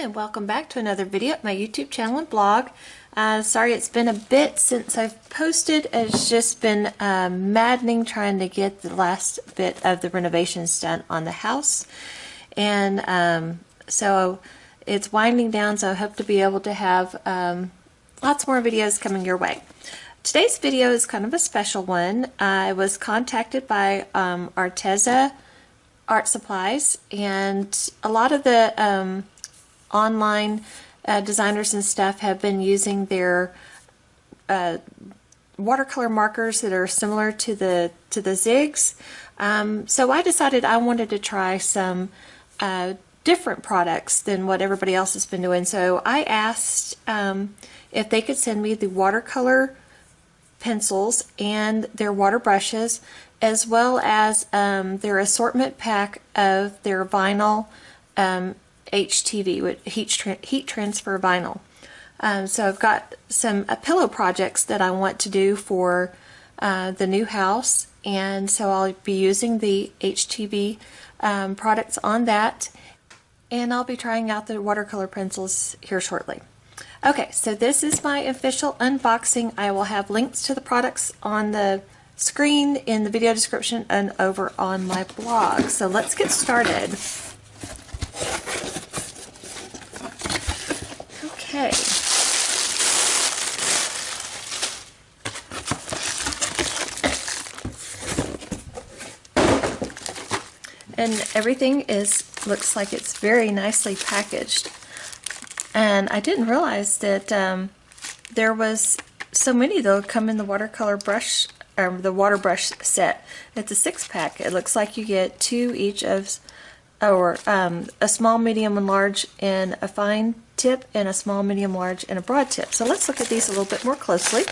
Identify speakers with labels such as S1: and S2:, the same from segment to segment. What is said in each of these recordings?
S1: and welcome back to another video at my YouTube channel and blog. Sorry it's been a bit since I've posted. It's just been maddening trying to get the last bit of the renovations done on the house, and so it's winding down, so I hope to be able to have lots more videos coming your way. Today's video is kind of a special one. I was contacted by Arteza art supplies, and a lot of the online designers and stuff have been using their watercolor markers that are similar to the zigs. So I decided I wanted to try some different products than what everybody else has been doing. So I asked if they could send me the watercolor pencils and their water brushes, as well as their assortment pack of their vinyl HTV, with heat transfer vinyl. So I've got some pillow projects that I want to do for the new house, and so I'll be using the HTV products on that, and I'll be trying out the watercolor pencils here shortly. Okay, so this is my official unboxing. I will have links to the products on the screen, in the video description, and over on my blog. So let's get started. Okay. And everything looks like it's very nicely packaged. And I didn't realize that there was so many that come in the watercolor brush, or the water brush set. It's a 6-pack. It looks like you get 2 each of, or a small, medium, and large, and a fine tip, and a small, medium, large, and a broad tip. So let's look at these a little bit more closely.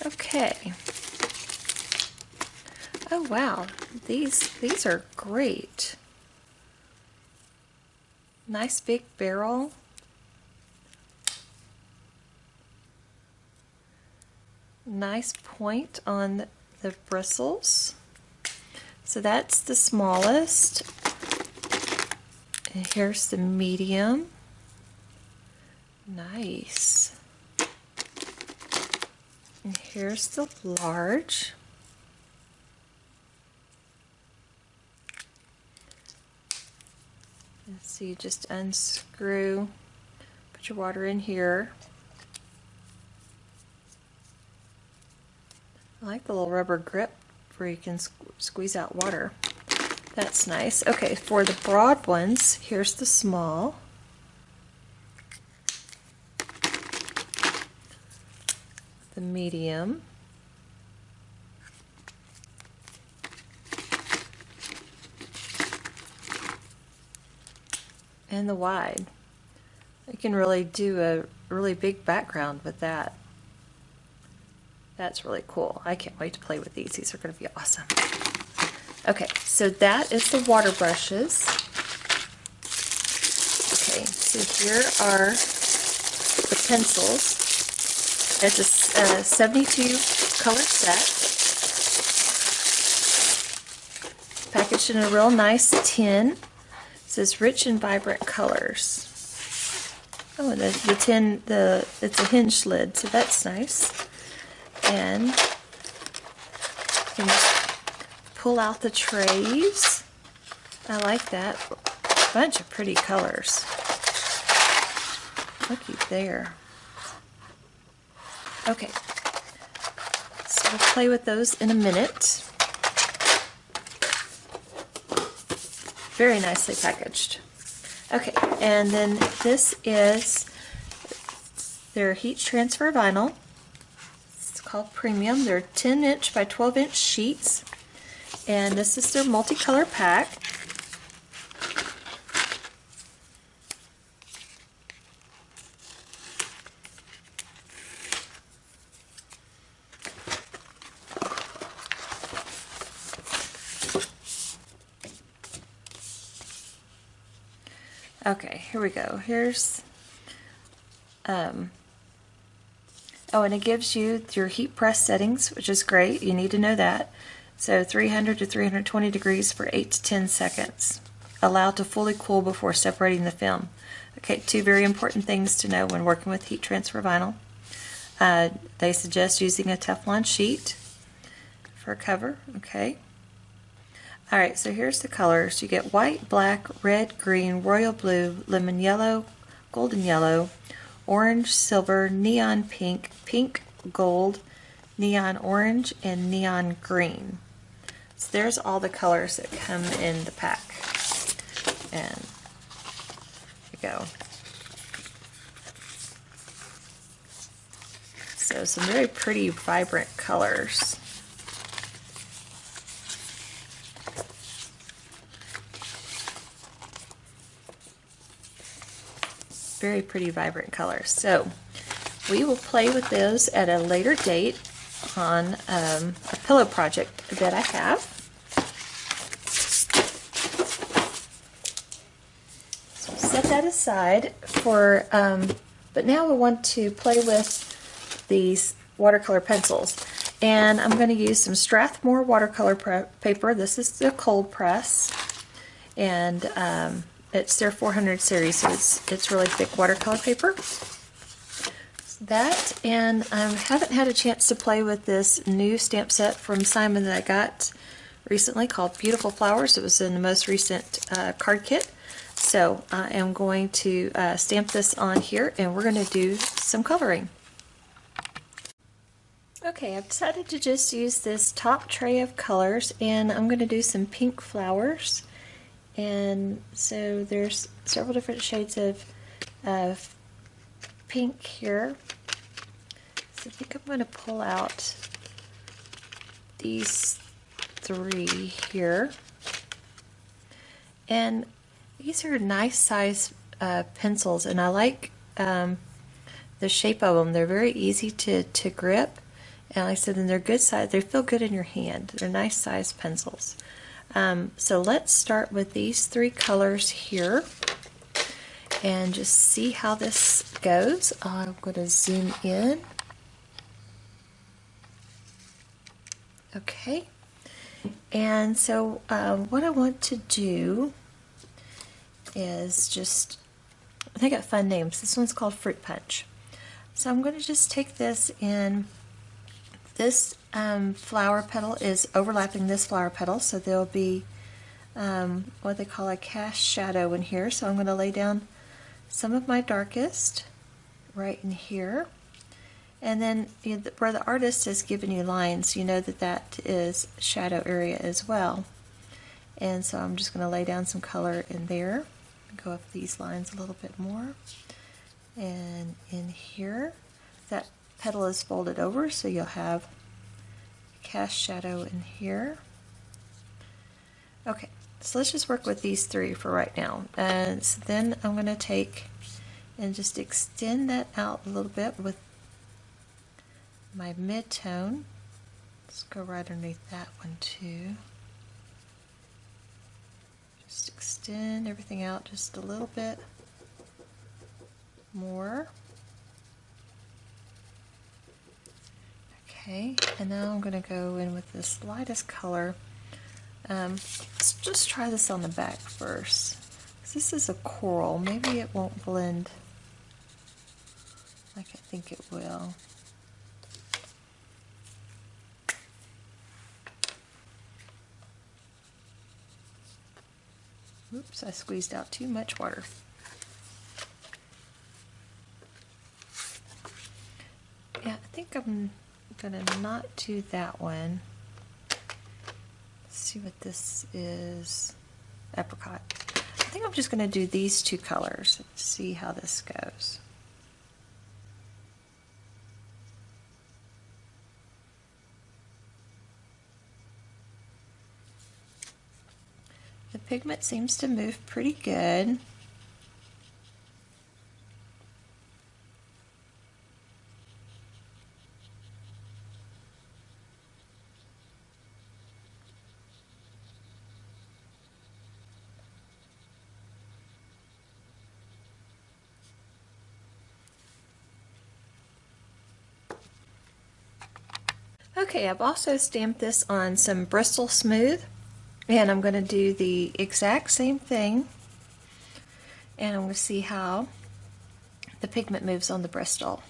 S1: Okay. Oh wow, these are great. Nice big barrel. Nice point on the bristles. So that's the smallest. And here's the medium. Nice. And here's the large. And so you just unscrew, put your water in here. I like the little rubber grip where you can squeeze out water. That's nice. Okay, for the broad ones, here's the small. The medium. And the wide. You can really do a really big background with that. That's really cool. I can't wait to play with these. These are going to be awesome. Okay, so that is the water brushes. Okay, so here are the pencils. It's a 72 color set. Packaged in a real nice tin. It says rich and vibrant colors. Oh, and the tin, it's a hinge lid, so that's nice. And you can just pull out the trays. I like that. A bunch of pretty colors. Looky there. Okay, so we'll play with those in a minute. Very nicely packaged. Okay, and then this is their heat transfer vinyl. Called Premium. They're 10-inch by 12-inch sheets, and this is their multicolor pack. Okay, here we go. Here's oh, and it gives you your heat press settings, which is great. You need to know that. So 300 to 320 degrees for 8 to 10 seconds. Allow to fully cool before separating the film. Okay, two very important things to know when working with heat transfer vinyl. They suggest using a Teflon sheet for a cover. Okay. Alright, so here's the colors. You get white, black, red, green, royal blue, lemon yellow, golden yellow, orange, silver, neon pink, pink, gold, neon orange, and neon green. So there's all the colors that come in the pack. And there you go. So some very pretty, vibrant colors. Very pretty, vibrant colors. So we will play with those at a later date on a pillow project that I have. So set that aside for, but now we want to play with these watercolor pencils. And I'm going to use some Strathmore watercolor paper. This is the cold press. And it's their 400 series, so it's really thick watercolor paper. That, and I haven't had a chance to play with this new stamp set from Simon that I got recently called Beautiful Flowers. It was in the most recent card kit. So I am going to stamp this on here, and we're going to do some coloring. Okay, I've decided to just use this top tray of colors, and I'm going to do some pink flowers. And so there's several different shades of pink here. So I think I'm going to pull out these three here. And these are nice size pencils, and I like the shape of them. They're very easy to grip. And like I said, and they're good size. They feel good in your hand. They're nice size pencils. So let's start with these three colors here and just see how this goes. I'm going to zoom in. Okay, and so what I want to do is just, they got fun names. This one's called Fruit Punch. So I'm going to just take this in. This flower petal is overlapping this flower petal, so there'll be what they call a cast shadow in here. So I'm going to lay down some of my darkest right in here. And then where the artist has given you lines, you know that that is shadow area as well. And so I'm just going to lay down some color in there. Go up these lines a little bit more. And in here, that petal is folded over, so you'll have cast shadow in here. Okay, so let's just work with these three for right now. And so then I'm going to take and just extend that out a little bit with my mid-tone. Let's go right underneath that one too. Just extend everything out just a little bit more. Okay, and now I'm going to go in with this lightest color. Let's just try this on the back first. This is a coral. Maybe it won't blend like I think it will. Oops, I squeezed out too much water. Yeah, I think I'm gonna not do that one. Let's see what this is. Apricot. I think I'm just gonna do these two colors. See how this goes. The pigment seems to move pretty good. Okay, I've also stamped this on some Bristol Smooth, and I'm going to do the exact same thing, and I'm going to see how the pigment moves on the Bristol.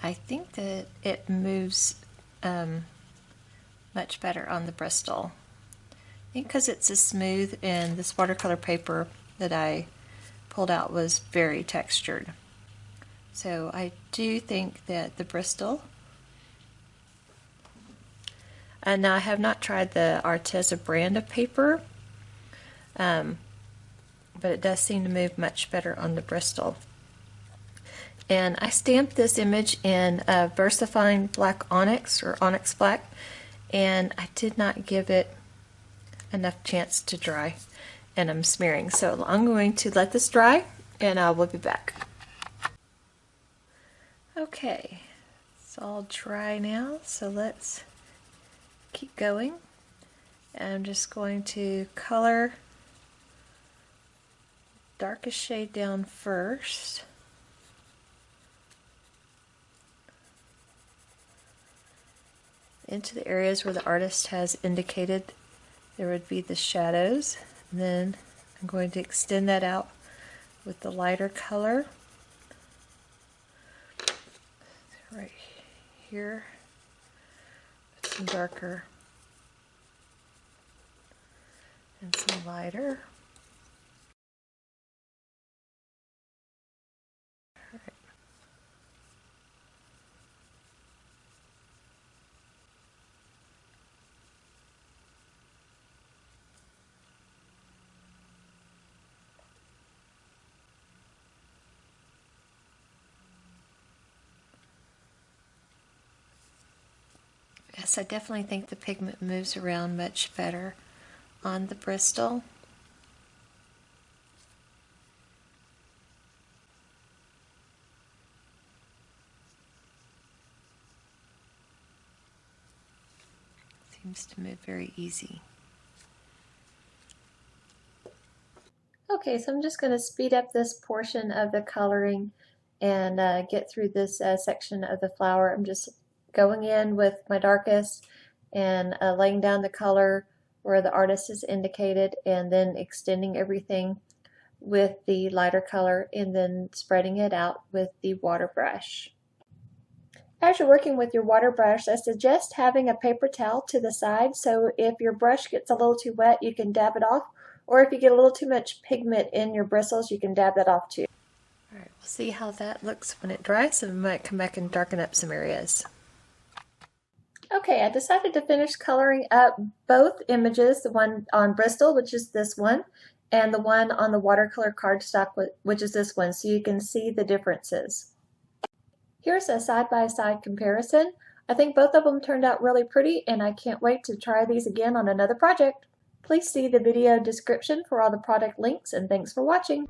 S1: I think that it moves much better on the Bristol. I think because it's a smooth, and this watercolor paper that I pulled out was very textured. So I do think that the Bristol, and now I have not tried the Arteza brand of paper, but it does seem to move much better on the Bristol. And I stamped this image in VersaFine Black Onyx, or Onyx Black, and I did not give it enough chance to dry, and I'm smearing. So I'm going to let this dry, and I will be back. Okay, it's all dry now, so let's keep going. And I'm just going to color darkest shade down first. Into the areas where the artist has indicated there would be the shadows. And then I'm going to extend that out with the lighter color. Right here, some darker and some lighter. All right. Yes, I definitely think the pigment moves around much better on the Bristol. Seems to move very easy. Okay, so I'm just going to speed up this portion of the coloring and get through this section of the flower. I'm just going in with my darkest and laying down the color where the artist has indicated, and then extending everything with the lighter color, and then spreading it out with the water brush. As you're working with your water brush, I suggest having a paper towel to the side, so if your brush gets a little too wet, you can dab it off, or if you get a little too much pigment in your bristles, you can dab that off too. Alright, we'll see how that looks when it dries, and we might come back and darken up some areas. Okay, I decided to finish coloring up both images, the one on Bristol, which is this one, and the one on the watercolor cardstock, which is this one, so you can see the differences. Here's a side-by-side comparison. I think both of them turned out really pretty, and I can't wait to try these again on another project. Please see the video description for all the product links, and thanks for watching.